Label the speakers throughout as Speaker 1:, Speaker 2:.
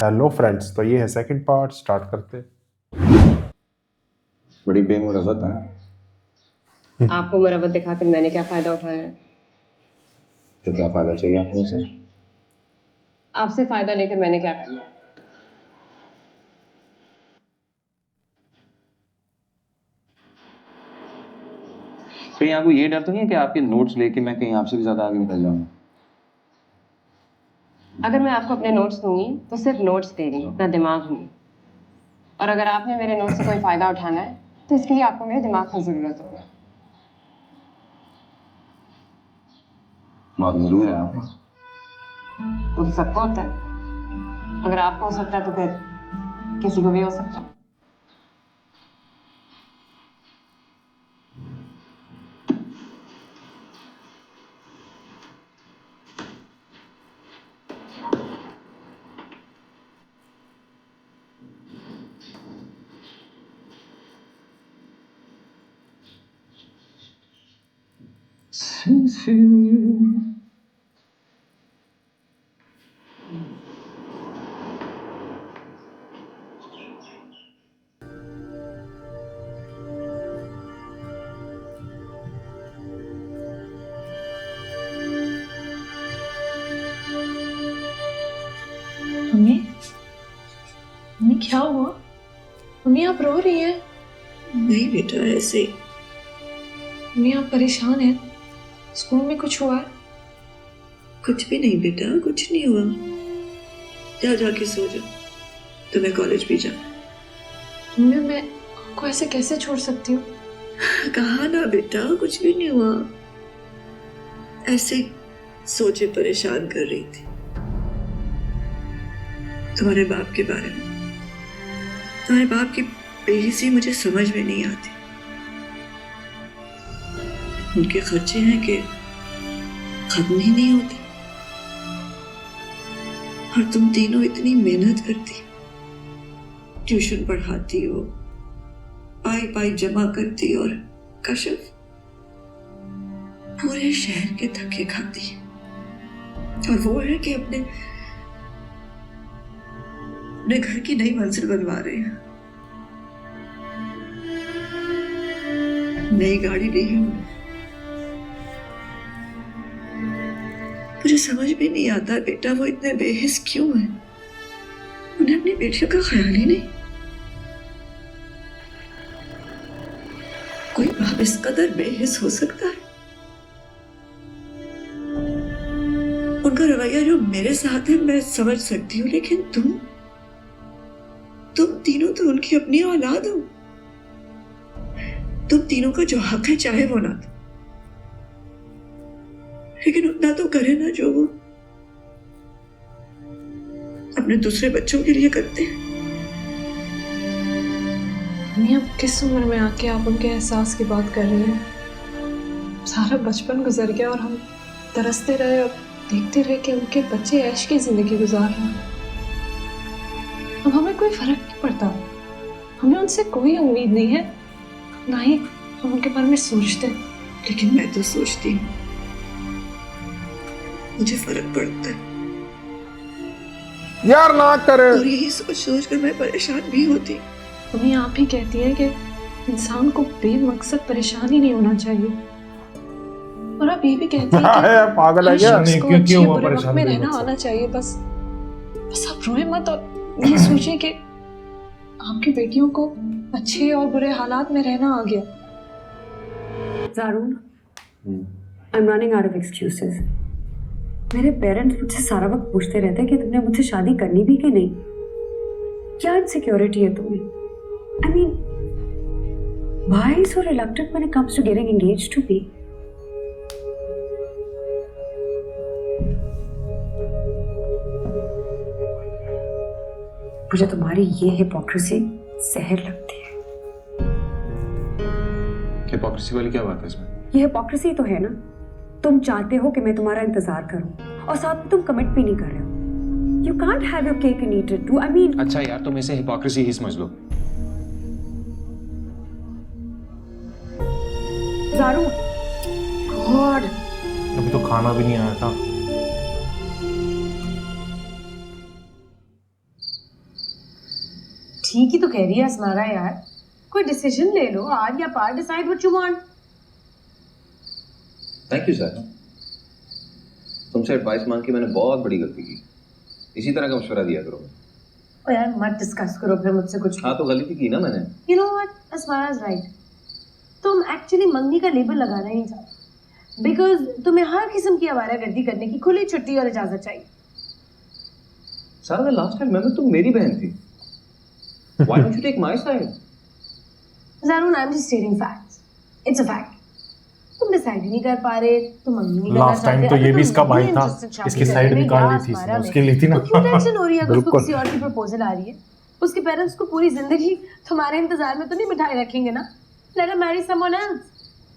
Speaker 1: Hello friends, तो ये है सेकंड पार्ट। स्टार्ट करते हैं।
Speaker 2: बड़ी बेमुरवत है।
Speaker 3: आपको मुरवत दिखाकर मैंने क्या फायदा उठाया है?
Speaker 2: तो क्या फायदा चाहिए आपको मुझसे?
Speaker 3: आपसे फायदा लेकर मैंने क्या करना है?
Speaker 2: कहीं आपको ये डर तो नहीं है कि आपके नोट्स लेके मैं कहीं आपसे भी ज्यादा आगे निकल जाऊंगा?
Speaker 3: अगर मैं आपको अपने नोट्स दूंगी तो सिर्फ नोट्स दे रही हूँ, अपना दिमाग नहीं। और अगर आपने मेरे नोट्स से कोई फायदा उठाना है तो इसके लिए आपको मेरे दिमाग की जरूरत होगी।
Speaker 2: बहुत जरूर है आपको।
Speaker 3: वो तो सबको होता है। अगर आपको हो सकता है तो फिर किसी को भी हो सकता है।
Speaker 4: मम्मी, मम्मी क्या हुआ? मम्मी आप रो रही हैं?
Speaker 5: नहीं बेटा, ऐसे ही।
Speaker 4: मम्मी आप परेशान हैं? स्कूल में कुछ हुआ है?
Speaker 5: कुछ भी नहीं बेटा, कुछ नहीं हुआ। जा जाके सो जा, तुम्हें कॉलेज भी जाना।
Speaker 4: मम्मी मैं आपको ऐसे कैसे छोड़ सकती हूँ?
Speaker 5: कहा ना बेटा, कुछ भी नहीं हुआ। ऐसे ही सोचे परेशान कर रही थी तुम्हारे बाप के बारे में। तुम्हारे बाप की बेहिसी मुझे समझ में नहीं आती। उनके खर्चे हैं कि खत्म ही नहीं होते। और तुम तीनों इतनी मेहनत करती, ट्यूशन पढ़ाती हो, पाई पाई जमा करती, और कशिफ पूरे शहर के धक्के खाती है। और वो है कि अपने घर की नई मंजिल बनवा रहे हैं। नई गाड़ी ली है उन्होंने। मुझे समझ में नहीं आता बेटा, वो इतने बेहिस क्यों हैं? उन्हें अपनी बेटियों का ख्याल ही नहीं। कोई बाप इस कदर बेहिस हो सकता है? उनका रवैया जो मेरे साथ है मैं समझ सकती हूँ, लेकिन तुम तीनों तो उनकी अपनी औलाद हो। तुम तीनों का जो हक है चाहे वो ना दो, लेकिन उतना तो करे ना जो वो अपने दूसरे बच्चों के लिए करते हैं।
Speaker 4: मम्मी अब किस उम्र में आके आप उनके एहसास की बात कर रही हैं? सारा बचपन गुजर गया और हम तरसते रहे और देखते रहे कि उनके बच्चे ऐश की जिंदगी गुजार रहे हैं। अब हमें कोई फर्क नहीं पड़ता। हमें उनसे कोई उम्मीद नहीं है, ना ही हम उनके बारे में सोचते।
Speaker 5: लेकिन मैं तो सोचती हूँ, मुझे फर्क पड़ता है।
Speaker 1: यार ना कर।
Speaker 5: और यही सोच सोच कर मैं परेशान भी होती।
Speaker 4: मम्मी आप ही कहती हैं कि इंसान को बेमकसद परेशान ही नहीं होना चाहिए, और आप ये भी कहती हैं कि
Speaker 1: पागल है
Speaker 4: हर
Speaker 1: क्या?
Speaker 4: शख्स को अच्छे बुरे वक्त में रहना आना चाहिए। बस बस आप रोए मत और ये सोचिए कि आपकी बेटियों को अच्छे और बुरे हालात में रहना आ गया।
Speaker 6: ज़ारून, I'm running out of excuses. मेरे पेरेंट्स मुझसे सारा वक्त पूछते रहते हैं कि तुमने मुझसे शादी करनी भी कि नहीं। क्या इनसिक्योरिटी है तुम्हें? I mean, why so reluctant when it comes to getting engaged to me? मुझे तुम्हारी ये हिपोक्रेसी जहर लगती है।
Speaker 2: हिपोक्रेसी वाली क्या बात है इसमें?
Speaker 6: ये हिपोक्रेसी तो है ना, तुम चाहते हो कि मैं तुम्हारा इंतजार करूं और साथ में तुम कमिट भी नहीं कर रहे हो। You can't have your cake and eat it too. I mean,
Speaker 2: अच्छा यार, तुम इसे हिपोक्रेसी ही समझ लो।
Speaker 6: ज़ारू, गॉड,
Speaker 1: अभी तो खाना भी नहीं आया था।
Speaker 7: ठीक ही तो कह रही है असमारा यार, कोई डिसीजन ले लो, आज या पार, decide what you want.
Speaker 2: Thank you sir, तुमसे एडवाइस मांग के मैंने बहुत बड़ी गलती की। इसी तरह का मशवरा दिया करो।
Speaker 7: ओ यार मत डिस्कस करो फिर मुझसे कुछ।
Speaker 2: हाँ तो गलती की ना मैंने।
Speaker 7: You know what, Asmara is right, तुम एक्चुअली मंगनी का लेबल लगाना ही नहीं चाहते, बिकॉज तुम्हें हर किस्म की आवारागर्दी करने की खुली छुट्टी और इजाजत चाहिए।
Speaker 2: सारा लास्ट टाइम मैं तुम मेरी बहन थी। Why don't you take my side?
Speaker 7: Zaroon, I am just stating facts, it's a fact. तुम डिसाइड ही नहीं कर पा रहे, तुम मंगनी नहीं करना
Speaker 1: लास्ट टाइम
Speaker 7: चाहते,
Speaker 1: तो
Speaker 7: अगर
Speaker 1: ये
Speaker 7: तुम
Speaker 1: भी इसका भाई
Speaker 7: नहीं
Speaker 1: था,
Speaker 7: interested शादी
Speaker 1: इसकी
Speaker 7: करने
Speaker 1: साइड
Speaker 7: में,
Speaker 1: निकालनी
Speaker 7: या
Speaker 1: थी,
Speaker 7: असमारा में,
Speaker 1: उसकी ली थी ना।
Speaker 7: तो क्यों टेंशन हो रही है अगर उसको
Speaker 1: बिल्कुल।
Speaker 7: किसी और की प्रपोजल आ रही है? उसके पेरेंट्स को पूरी जिंदगी तुम्हारे इंतजार में तो नहीं बिठाए रखेंगे ना। Let her Mary someone else.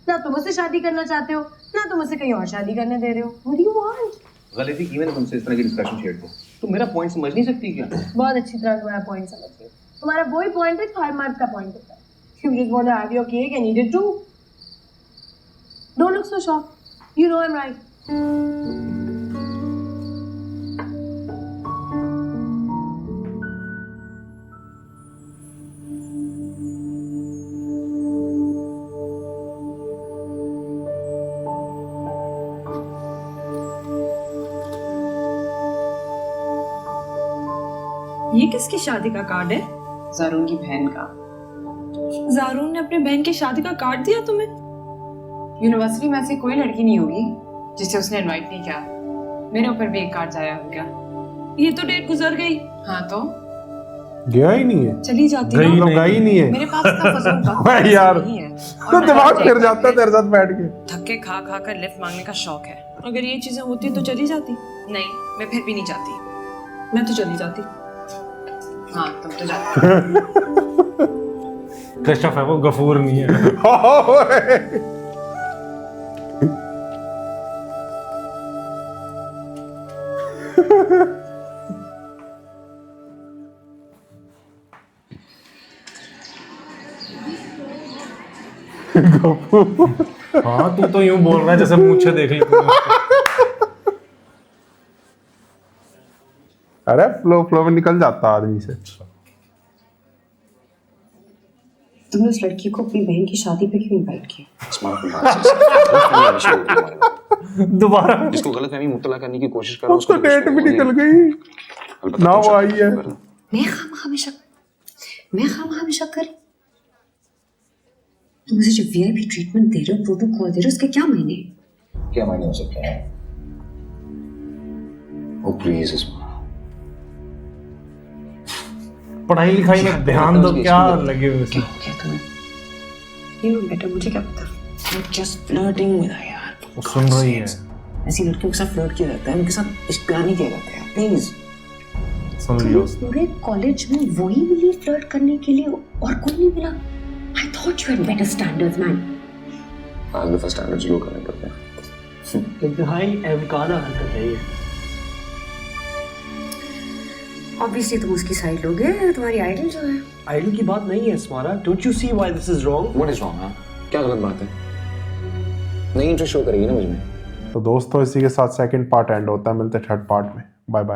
Speaker 7: ना तुम उससे शादी करना चाहते हो, ना तुम उसे कहीं और शादी करने दे रहे हो। What do you want?
Speaker 2: गलती की मैंने तुमसे इस तरह की डिस्कशन छेड़ के। तुम मेरा पॉइंट समझ नहीं सकती क्या?
Speaker 7: बहुत अच्छी तरह तुम्हारा पॉइंट समझ गई। तुम्हारा वही पॉइंट है जो हर मर्द का पॉइंट होता है। You just want to have your cake and eat it too. Don't look so shocked. You know I'm right.
Speaker 4: ये किसकी शादी का कार्ड है?
Speaker 3: ज़ारून की बहन का।
Speaker 4: ज़ारून ने अपनी बहन की शादी का कार्ड दिया तुम्हें?
Speaker 3: यूनिवर्सिटी में ऐसी कोई लड़की नहीं होगी जिसे उसने इनवाइट नहीं किया। मेरे ऊपर भी एक कार्ड जाया हो गया।
Speaker 4: ये तो डेट गुजर गई।
Speaker 3: हाँ तो
Speaker 1: गया ही नहीं है,
Speaker 4: चली जाती
Speaker 1: गई
Speaker 4: ना।
Speaker 1: गई नहीं है।
Speaker 3: मेरे पास इतना फजूल वक्त
Speaker 1: भाई यार,
Speaker 3: नहीं है।
Speaker 1: तो दिमाग फिर जाता है तेरे साथ बैठ के।
Speaker 3: धक्के खा खा कर लिफ्ट मांगने का शौक है।
Speaker 4: अगर ये चीजें होती तो चली जाती।
Speaker 3: नहीं, मैं फिर भी नहीं जाती।
Speaker 4: मैं तो चली जाती।
Speaker 3: हाँ तुम तो जाती।
Speaker 1: कश्यप है वो, गफूर नहीं है। हाँ तू तो यूं बोल रहा है जैसे मूंछें देख ली तूने उसकी। अरे फ्लो में निकल जाता आदमी से।
Speaker 6: तुमने उस लड़की को अपनी बहन की शादी पे क्यों इनवाइट किया?
Speaker 1: दोबारा
Speaker 2: इसको गलतफहमी मुब्तला करने की कोशिश कर रहा हूं।
Speaker 1: उसको डेट भी निकल गई ना, वो आई है।
Speaker 6: मैं खामखा शक करी। तुम मुझे जो वीआईपी ट्रीटमेंट दे रहे हो, प्रोटोकॉल दे रहे हो, उसके क्या मायने?
Speaker 2: क्या मायने हो सकते हैं? ओ प्लीज इसमें
Speaker 1: पढ़ाई लिखाई में ध्यान दो, क्या लगे हुए इसमें।
Speaker 6: क्या तुम्हें? यू नो बेटर, मुझे क्या पता।
Speaker 8: You're just flirting with her यार।
Speaker 1: वो सुन रही है।
Speaker 8: ऐसी लड़कियों के साथ फ्लर्ट किया जाता है, उनके साथ इश्क प्यार नहीं किया जाता है। प्लीज
Speaker 1: सुन लियो।
Speaker 6: पूरे कॉलेज में वही मिली फ्लर्ट करने के लिए और कोई नहीं मिला? I thought you had better standards, man.
Speaker 2: आज दफा स्टैंडर्ड्स लो करने पड़ते हैं।
Speaker 8: इंतहाई एवकाना हरकत है ये।
Speaker 6: Obviously तुम उसकी साइड लोगे, तुम्हारी आइडल जो है।
Speaker 8: आइडल की बात नहीं है स्मारा। Don't you see why this is wrong?
Speaker 2: What is wrong? हाँ क्या गलत बात है? नहीं इंटरेस्ट शो करेगी ना मुझ में।
Speaker 1: तो दोस्तों इसी के साथ सेकंड पार्ट एंड होता है, मिलते हैं थर्ड पार्ट में। Bye bye.